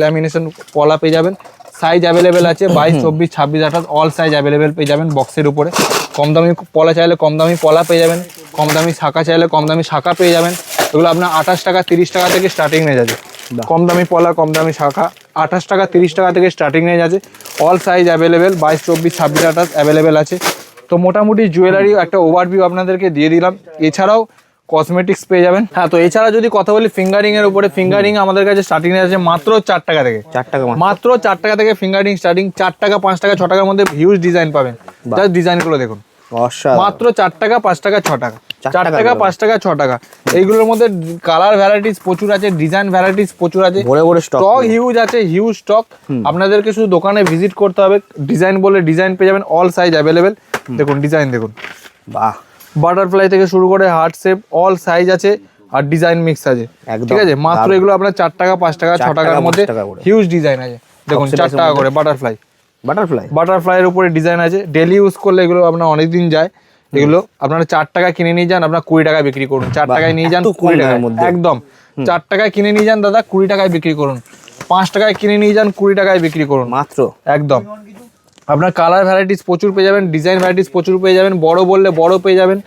ল্যামিনেশন পলা পেয়ে যাবেন। সাইজ অ্যাভেলেবেল আছে 22, 24, 26, 28 অল সাইজ অ্যাভেলেবেল পেয়ে যাবেন বক্সের উপরে। কম দামি পলা চাইলে কম দামি পলা পেয়ে যাবেন, কম দামি শাখা চাইলে কম দামি শাখা পেয়ে যাবেন। এগুলো আপনার 28 টাকা 30 টাকা থেকে স্টার্টিং হয়ে যাচ্ছে। কম দামি পলা কম দামি শাখা 28 টাকা 30 টাকা থেকে স্টার্টিং হয়ে যাচ্ছে। অল সাইজ অ্যাভেলেবেল 22, 24, 26, 28 অ্যাভেলেবেল আছে। তো মোটামুটি জুয়েলারি একটা ওভারভিউ আপনাদেরকে দিয়ে দিলাম। এছাড়াও কসমেটিক্স পেয়ে যাবেন। হ্যাঁ, তো এছাড়া যদি কথা বলি ফিঙ্গারিং এর উপরে, ফিঙ্গারিং আমাদের কাছে স্টার্টিং আছে মাত্র 4 টাকা থেকে। 4 টাকা মাত্র 4 টাকা থেকে ফিঙ্গারিং স্টার্টিং। 4 টাকা 5 টাকা 6 টাকার মধ্যে হিউজ ডিজাইন পাবেন। জাস্ট ডিজাইনগুলো দেখুন, মাত্র 4 টাকা 5 টাকা 6 টাকা, 4 টাকা 5 টাকা 6 টাকা। এইগুলোর মধ্যে কালার ভ্যারাইটিস প্রচুর আছে, ডিজাইন ভ্যারাইটিস প্রচুর আছে, স্টক হিউজ আছে, হিউজ স্টক। আপনাদেরকে শুধু দোকানে ভিজিট করতে হবে। ডিজাইন বলে ডিজাইন পেয়ে যাবেন, অল সাইজ অ্যাভেলেবেল। দেখুন ডিজাইন দেখুন, বাহ, বাটারফ্লাই থেকে শুরু করে হার্ট শেপ অল সাইজ আছে আর ডিজাইন মিক্স আছে। ঠিক আছে, মাত্র এগুলো আপনার 4 টাকা 5 টাকা 6 টাকার মধ্যে হিউজ ডিজাইন আছে। দেখুন 4 টাকা করে বাটারফ্লাই, বাটারফ্লাইয়ের উপরে ডিজাইন আছে। ডেলি ইউজ করলে এগুলো আপনার অনেকদিন যায়। এগুলো আপনারা 4 টাকা কিনে নিয়ে যান, আপনার 20 টাকায় বিক্রি করুন। 4 টাকায় নিয়ে যান 20 টাকার মধ্যে, একদম 4 টাকায় কিনে নিয়ে যান দাদা 20 টাকায় বিক্রি করুন। 5 টাকায় কিনে নিয়ে যান 20 টাকায় বিক্রি করুন মাত্র, একদম। আপনার কালার ভ্যারাইটিস প্রচুর পেয়ে যাবেন, ডিজাইন ভ্যারাইটিস প্রচুর পেয়ে যাবেন। বড় বললে বড় পেয়ে যাবেন।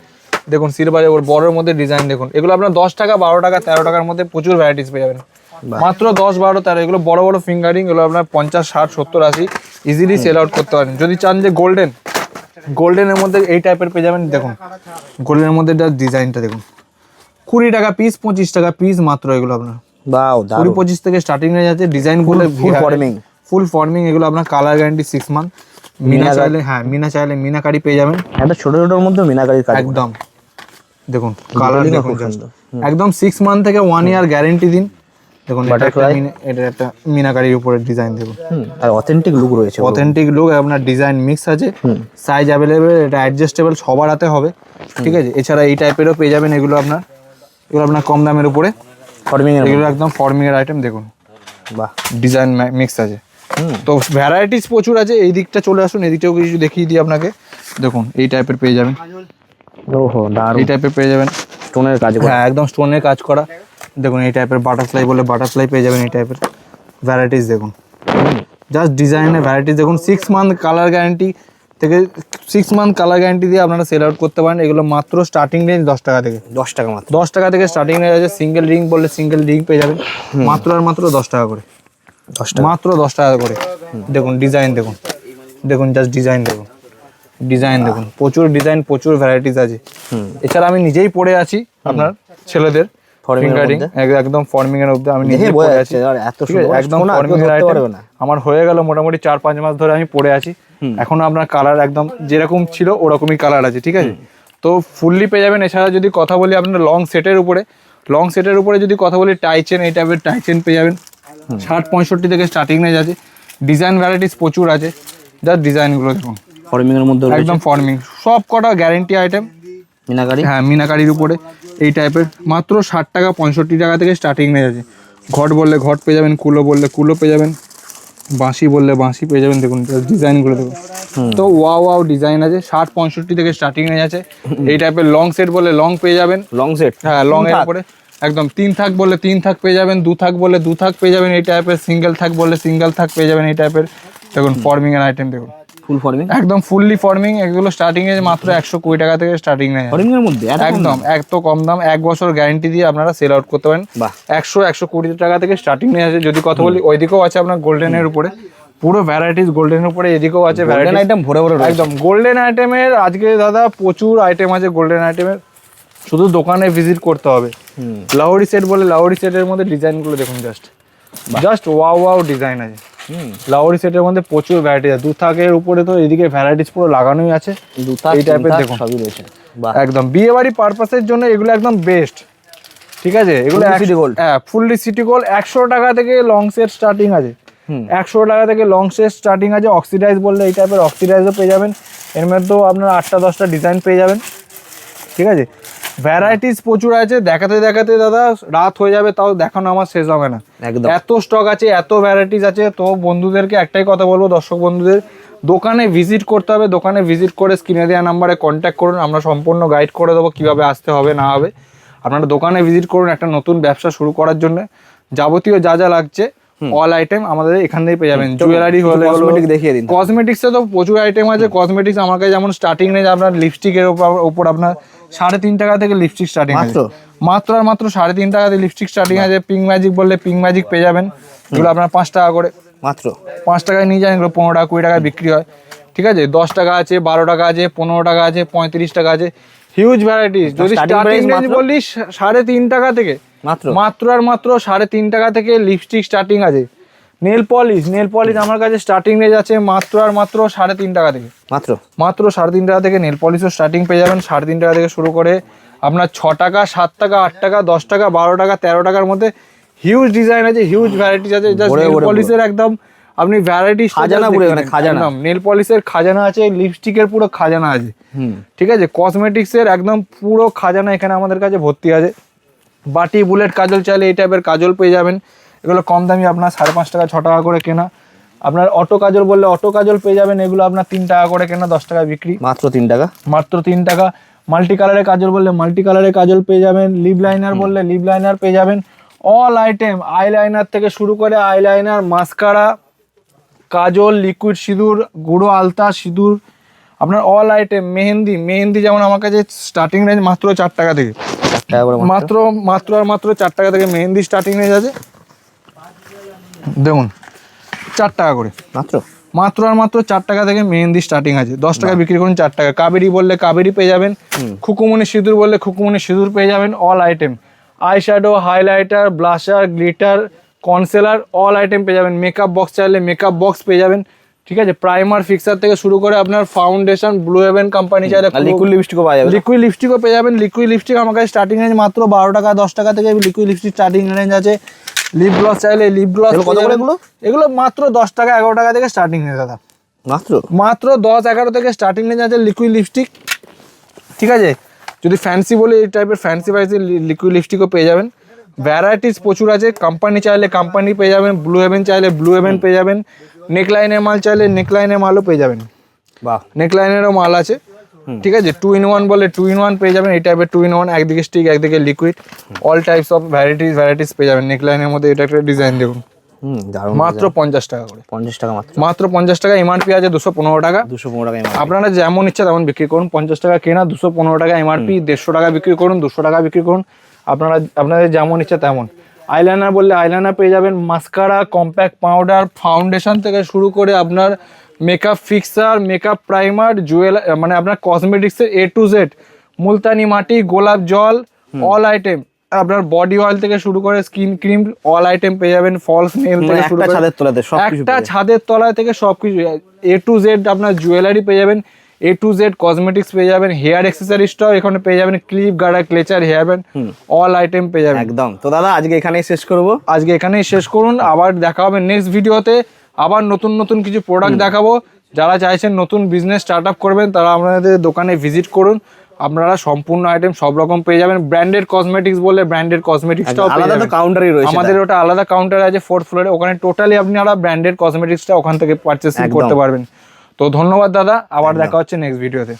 দেখুন সিলভারে ওর বড়ের মধ্যে ডিজাইন দেখুন। এগুলো আপনার 10 টাকা 12 টাকা 13 টাকার মধ্যে প্রচুর ভ্যারাইটিস পেয়ে যাবেন। মাত্র 10, 12, 13। এগুলো বড় বড় ফিঙ্গারিং, এগুলো আপনার 50, 60, 70, 80 ইজিলি সেল আউট করতে পারেন। যদি চান যে গোল্ডেনের মধ্যে এই টাইপের পেয়ে যাবেন। দেখুন গোল্ডেনের মধ্যে ডিজাইনটা দেখুন, 20 টাকা পিস 25 টাকা পিস মাত্র। এগুলো আপনার 20-25 থেকে স্টার্টিং হয়ে যাচ্ছে। ডিজাইন বলে ফুল ফর্মিং। এগুলো আপনার কালার গ্যারান্টি 6 মান্থ। মিনা চাইলে মিনা চাইলে মিনাকারি পেয়ে যাবেন। একটা ছোট ছোটর মধ্যে মিনাকারি একদম। দেখুন কালার দেখুন, একদম 6 মান্থ থেকে 1 ইয়ার গ্যারান্টি দিন। দেখুন এটা একটা মিনাকারির উপরে ডিজাইন দেখুন, আর অথেন্টিক লুক রয়েছে, অথেন্টিক লুক। আপনার ডিজাইন মিক্স আছে, সাইজ অ্যাভেলেবেল, এটা অ্যাডজাস্টেবল সবার হাতে হবে। ঠিক আছে, এছাড়া এই টাইপেরও পেয়ে যাবেন। এগুলো আপনার কম দামের উপরে ফর্মিং, এগুলো একদম ফর্মিং এর আইটেম। দেখুন বাহ, ডিজাইন মিক্স আছে। তো ভ্যারাইটিস প্রচুর আছে। এই দিকটা চলে আসুন, এদিকটাও কিছু দেখিয়ে দিই আপনাকে। দেখুন এই টাইপের পেয়ে যাবেন। ওহো দারুণ, এই টাইপের পেয়ে যাবেন, স্টোনের কাজ করা। হ্যাঁ একদম স্টোনের কাজ করা। দেখুন এই টাইপের বাটারফ্লাই বলে বাটারফ্লাই পেয়ে যাবেন। এই টাইপের ভ্যারাইটিস দেখুন, জাস্ট ডিজাইনের ভ্যারাইটিস দেখুন। 6 মান্থ কালার গ্যারান্টি থেকে 6 মান্থ কালার গ্যারান্টি দিয়ে আপনারা সেল আউট করতে পারেন। এগুলো মাত্র স্টার্টিং রেঞ্জ 10 টাকা থেকে। 10 টাকা মাত্র, 10 টাকা থেকে স্টার্টিং রেঞ্জ আছে। সিঙ্গেল রিং বললে সিঙ্গেল রিং পেয়ে যাবেন মাত্র আর মাত্র 10 টাকা করে। 10 টাকা মাত্র 10 টাকা করে। দেখুন ডিজাইন দেখুন, দেখুন জাস্ট ডিজাইন দেখুন, ডিজাইন দেখুন, প্রচুর ডিজাইন প্রচুর ভ্যারাইটিস আছে। এছাড়া আমি নিজেই পড়ে আছি আপনার ছেলেদের ফিঙ্গারিং, একদম ফর্মিং এর মধ্যে আমি নিজেই পড়ে আছি। একদম ফর্মিং এর আইটেম আমার হয়ে গেল মোটামুটি 4-5 মাস ধরে আমি পড়ে আছি। এখনো আপনার কালার একদম যেরকম ছিল ওরকমই কালার আছে। ঠিক আছে, তো ফুললি পেয়ে যাবেন। এছাড়া যদি কথা বলি আপনার লং সেটের উপরে যদি কথা বলি টাই চেন, এই টাইপের টাই চেন পেয়ে যাবেন 60-65 থেকে স্টার্টিং হয়ে যাচ্ছে। ডিজাইন ভ্যারাইটিস প্রচুর আছে, জাস্ট ডিজাইনগুলো দেখুন ফর্মিং এর মধ্যে একদম ফর্মিং, সব কটা গ্যারান্টি আইটেম। মিনাকারি, হ্যাঁ মিনাকারির উপরে এই টাইপের মাত্র 60 টাকা 65 টাকা থেকে স্টার্টিং হয়ে যাচ্ছে। ঘট বললে ঘট পেয়ে যাবেন, কুলো বললে কুলো পেয়ে যাবেন, বাঁশি বললে বাঁশি পেয়ে যাবেন। দেখুন ডিজাইনগুলো দেখুন, তো ওয়াও ডিজাইন আছে। 60-65 থেকে স্টার্টিং হয়ে যাচ্ছে। এই টাইপের লং সেট বললে লং পেয়ে যাবেন, লং সেট, হ্যাঁ লং এর উপরে একদম 3 থাক বললে 3 থাক পেয়ে যাবেন, 2 থাক বললে 2 থাক পেয়ে যাবেন। এই টাইপের সিঙ্গেল থাক বললে সিঙ্গেল থাক পেয়ে যাবেন। এই টাইপের দেখুন ফর্মিং এর আইটেম দেখুন, ফুল ফর্মিং, একদম ফুললি ফর্মিং। এগুলো স্টার্টিং এ মাত্র 120 টাকা থেকে স্টার্টিং নেয় ফর্মিং এর মধ্যে, একদম এত কম দাম। 1 বছর গ্যারান্টি দিয়ে আপনারা সেল আউট করতে পারেন। 100-120 টাকা থেকে স্টার্টিং নিয়ে আছে। যদি কথা বলি ওইদিকেও আছে আপনার গোল্ডেনের উপরে, পুরো ভ্যারাইটিস গোল্ডেনের উপরে। এদিকেও আছে ভ্যারাইটি আইটেম ভরে ভরে, একদম গোল্ডেন আইটেমের আজকে দাদা প্রচুর আইটেম আছে গোল্ডেন আইটেমের, শুধু দোকানে ভিজিট করতে হবে। লাহোরি সেট বলে লাহোরি সেটের মধ্যে ডিজাইনগুলো দেখুন, জাস্ট ওয়াও ডিজাইন আছে। লাহোরি সেটের মধ্যে প্রচুর ভ্যারাইটি আছে। 2 থাকের উপরে তো এদিকে ভ্যারাইটিস পুরো লাগানোই আছে। এই টাইপের দেখুন সবই রয়েছে, একদম বিয়ে বাড়ি পারপাসের জন্য এগুলো একদম বেস্ট। ঠিক আছে, এগুলো হ্যাঁ ফুললি সিটি গোল্ড। 100 টাকা থেকে লং সেট স্টার্টিং আছে, 100 টাকা থেকে লং সেট স্টার্টিং আছে। অক্সিডাইজ বললে এই টাইপের অক্সিডাইজও পেয়ে যাবেন। এর মধ্যেও আপনার 8টা-10টা ডিজাইন পেয়ে যাবেন। ঠিক আছে, ভ্যারাইটিস প্রচুর আছে। দেখাতে দেখাতে দাদা রাত হয়ে যাবে, তাও দেখানো আমার শেষ হবে না। এত স্টক আছে, এত ভ্যারাইটিস আছে। তো বন্ধুদেরকে একটাই কথা বলবো, দর্শক বন্ধুদের, দোকানে ভিজিট করতে হবে। দোকানে ভিজিট করে স্ক্রিনে দেওয়া নাম্বারে কন্ট্যাক্ট করুন, আমরা সম্পূর্ণ গাইড করে দেবো কীভাবে আসতে হবে না হবে। আপনারা দোকানে ভিজিট করুন একটা নতুন ব্যবসা শুরু করার জন্য। যাবতীয় যা যা লাগছে অল আইটেম আমাদের এখান থেকে পেয়ে যাবেন। জুয়েলারি হলে কসমেটিক দেখিয়ে দিন। কসমেটিক্সে তো প্রচুর আইটেম আছে। কসমেটিক্স আমার কাছে যেমন স্টার্টিং রেঞ্জ আপনার লিপস্টিকের উপর আপনার 3.5 টাকা থেকে লিপস্টিক স্টার্টিং আছে, মাত্র আর মাত্র 3.5 টাকা থেকে লিপস্টিক স্টার্টিং আছে। পিঙ্ক ম্যাজিক বললে পিঙ্ক ম্যাজিক পেয়ে যাবেন, এগুলো আপনার 5 টাকা করে, মাত্র 5 টাকায় নিয়ে যান। এগুলো 15 টাকা 20 টাকায় বিক্রি হয়, ঠিক আছে। 10 টাকা আছে, 12 টাকা আছে, 15 টাকা আছে, 35 টাকা আছে, হিউজ ভ্যারাইটিস। যদি স্টার্টিং রেঞ্জ বললি 3.5 টাকা থেকে, মাত্র আর মাত্র 3.5 টাকা থেকে লিপস্টিক স্টার্টিং আছে। নেল পলিশ আমার কাছে স্টার্টিং রেঞ্জ আছে মাত্র আর মাত্র 3.5 টাকা থেকে, মাত্র 3.5 টাকা থেকে নেল পলিশও স্টার্টিং পেয়ে যাবেন। 3.5 টাকা থেকে শুরু করে আপনার 6 টাকা, 7 টাকা, 8 টাকা, 10 টাকা, 12 টাকা, 13 টাকার মধ্যে হিউজ ডিজাইন আছে, হিউজ ভ্যারাইটিস আছে। জাস্ট নেল পলিশের একদম আপনি ভ্যারাইটি খাজানা, পুরো এখানে খাজানা, নেল পলিশের খাজানা আছে, লিপস্টিকের পুরো খাজানা আছে, ঠিক আছে। কসমেটিক্সের একদম পুরো খাজানা এখানে আমাদের কাছে ভর্তি আছে। বাটি, বুলেট কাজল চাইলে এই টাইপের কাজল পেয়ে যাবেন, এগুলো কম দামি আপনার 5.5 টাকা 6 টাকা করে কেনা। আপনার অটো কাজল বললে অটো কাজল পেয়ে যাবেন, এগুলো আপনার 3 টাকা করে কেনা, 10 টাকা বিক্রি, মাত্র 3 টাকা, মাত্র 3 টাকা। মাল্টি কালারের কাজল বললে মাল্টি কালারের কাজল পেয়ে যাবেন। লিপ লাইনার বললে লিপ লাইনার পেয়ে যাবেন। অল আইটেম, আইলাইনার থেকে শুরু করে আইলাইনার, মাস্কারা, কাজল, লিকুইড সিঁদুর, গুঁড়ো আলতা, সিঁদুর, আপনার অল আইটেম। মেহেন্দি যেমন আমার কাছে স্টার্টিং রেঞ্জ মাত্র 4 টাকা থেকে, মাত্র আর মাত্র 4 টাকা থেকে মেহেন্দি স্টার্টিং রেঞ্জ আছে। দেখুন 4 টাকা করে, মাত্র আর মাত্র 4 টাকা থেকে মেহেন্দি স্টার্টিং আছে। 10 টাকা বিক্রি করুন 4 টাকা। কাবেরি বললে কাবেরি পেয়ে যাবেন। খুকুমনি সিঁদুর বললে খুকুমনি সিঁদুর পেয়ে যাবেন। All item, eye shadow, highlighter, blusher, glitter, concealer, all item পেয়ে যাবেন। মেকআপ বক্স চাইলে মেকআপ বক্স পেয়ে যাবেন, ঠিক আছে। প্রাইমার, ফিক্সার থেকে শুরু করে আপনার ফাউন্ডেশন, ব্লু হেভেন কোম্পানি চাইলে লিকুইড লিপস্টিকও পাওয়া যাবে। লিকুইড লিপস্টিকও পেয়ে যাবেন। লিকুইড লিপস্টিক আমার কাছে স্টার্টিং রেঞ্জ মাত্র 12 টাকা 10 টাকা থেকে লিকুইড লিপস্টিক স্টার্টিং রেঞ্জ আছে। লিপ গ্লস চাইলে লিপ গ্লস কত করে? এগুলো মাত্র 10 টাকা 11 টাকা থেকে স্টার্টিং রেঞ্জ দাদা, মাত্র 10-11 থেকে স্টার্টিং রেঞ্জ আছে লিকুইড লিপস্টিক, ঠিক আছে। যদি ফ্যান্সি বলে এই টাইপের ফ্যান্সি লিকুইড লিপস্টিকও পেয়ে যাবেন। ভ্যারাইটিস প্রচুর আছে। কোম্পানি চাইলে কোম্পানি পেয়ে যাবেন, ব্লু হেভেন চাইলে ব্লু হেভেন পেয়ে যাবেন, নেকলাইনের মাল চাইলে নেকলাইনের মালও পেয়ে যাবেন, নেকলাইনেরও মাল আছে, ঠিক আছে। 2 in 1 বলে 2 in 1 পেয়ে যাবেন। এই টাইপের 2 in 1, একদিকে স্টিক একদিকে liquid, all types of varieties পেয়ে যাবেন। নেকলাইনের মধ্যে এটা একটা ডিজাইন দেখুন, মাত্র 50 টাকা করে, 50 টাকা মাত্র 50 টাকা। এমআরপি আছে 215 টাকা, আপনারা যেমন ইচ্ছা তেমন বিক্রি করুন। 50 টাকা কেনা, 215 টাকা এমআরপি, 150 টাকা বিক্রি করুন, 200 টাকা বিক্রি করুন, আপনাদের যেমন ইচ্ছা তেমন। আইলাইনার বললে আইলাইনার পেয়ে যাবেন। মাস্কারা, কম্প্যাক্ট পাউডার, ফাউন্ডেশন থেকে শুরু করে আপনার মেকআপ ফিক্সার, মেকআপ প্রাইমার, মানে আপনার কসমেটিক্সের A to Z, মুলতানি মাটি, গোলাপ জল, অল আইটেম। আপনার বডি অয়েল থেকে শুরু করে স্কিন ক্রিম, অল আইটেম পেয়ে যাবেন। ফলস নেল থেকে শুরু করে একটা ছাদের তলায় থেকে সবকিছু A to Z। আপনার জুয়েলারি পেয়ে যাবেন, A to Z কসমেটিক্স পেয়ে যাবেন। হেয়ার অ্যাক্সেসরিজটাও এখানে পেয়ে যাবেন। ক্লিপ, গার্ডার, ক্লেচার, হেয়ার ব্যান্ড, অল আইটেম পেয়ে যাবেন একদম। তো দাদা আজকে এখানেই শেষ করুন। আবার দেখা হবে নেক্সট ভিডিওতে। আবার নতুন কিছু প্রোডাক্ট দেখাবো। যারা চাইছেন নতুন বিজনেস স্টার্ট আপ করবেন তারা আমাদের দোকানে ভিজিট করুন। আপনারা সম্পূর্ণ আইটেম সব রকম পেয়ে যাবেন। ব্র্যান্ডেড কসমেটিক্স বলে ব্র্যান্ডেড কসমেটিক্সটাও পেয়ে যাবেন। আমাদের ওটা আলাদা কাউন্টার আছে 4th ফ্লোরে, ওখানে টোটালি আপনারা ব্র্যান্ডেড কসমেটিক্সটা ওখান থেকে পারচেসিং করতে পারবেন। তো ধন্যবাদ দাদা, আবার দেখা হচ্ছে নেক্সট ভিডিওতে।